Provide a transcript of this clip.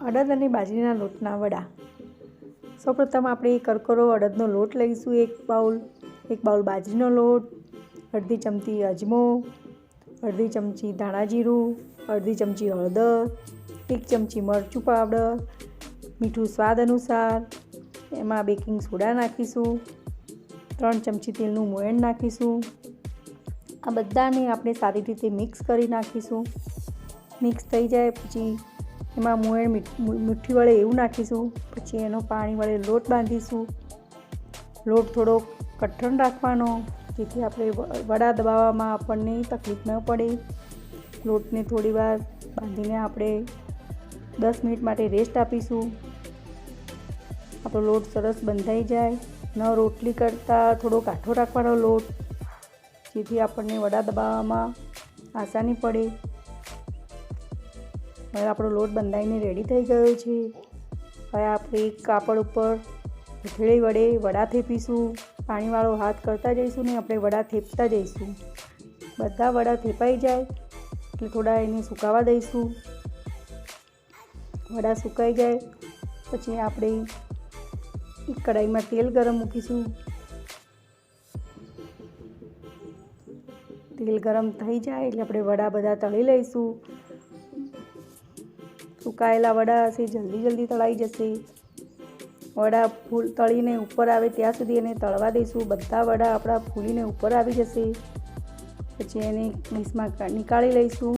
અડદ અને બાજરીના લોટના વડા। સૌપ્રથમ આપણે કરકરો અડદનો લોટ લઈશું, એક બાઉલ બાજરીનો લોટ, અડધી ચમચી અજમો, અડધી ચમચી ધાણા જીરું, અડધી ચમચી હળદર, 1 ચમચી મરચું પાવડર, મીઠું સ્વાદ અનુસાર, એમાં બેકિંગ સોડા નાખીશું, 3 ચમચી તેલનું મોયણ નાખીશું। આ બધાને આપણે સારી રીતે મિક્સ કરી નાખીશું। મિક્સ થઈ જાય પછી એમાં મોયણ મુઠ્ઠી વડે એવું નાખીશું, પછી એનો પાણી વડે લોટ બાંધીશું। લોટ થોડો કઠણ રાખવાનો, જેથી આપણે વડા દબાવવામાં આપણને તકલીફ ન પડે। લોટને થોડી વાર બાંધીને આપણે 10 મિનિટ માટે રેસ્ટ આપીશું। આપણો લોટ સરસ બંધાઈ જાય। ન રોટલી કરતાં થોડો કાઠો રાખવાનો લોટ, જેથી આપણને વડા દબાવવામાં આસાની પડે। હવે આપણો લોટ બંધાઈને રેડી થઈ ગયો છે। હવે આપણે એક કાપડ ઉપર હથેળી વડે વડા થેપીશું। પાણીવાળો હાથ કરતા જઈશું ને આપણે વડા થેપતા જઈશું। બધા વડા થેપાઈ જાય એટલે થોડા એને સુકાવા દઈશું। વડા સુકાઈ જાય પછી આપણે એક કઢાઈમાં તેલ ગરમ મૂકીશું। તેલ ગરમ થઈ જાય એટલે આપણે વડા બધા તળી લઈશું। સુકાયેલા વડા હશે જલ્દી તળાઈ જશે। વડા ફૂલ તળીને ઉપર આવે ત્યાં સુધી એને તળવા દઈશું। બધા વડા આપણા ફૂલીને ઉપર આવી જશે પછી એને ડીશમાં નીકાળી લઈશું।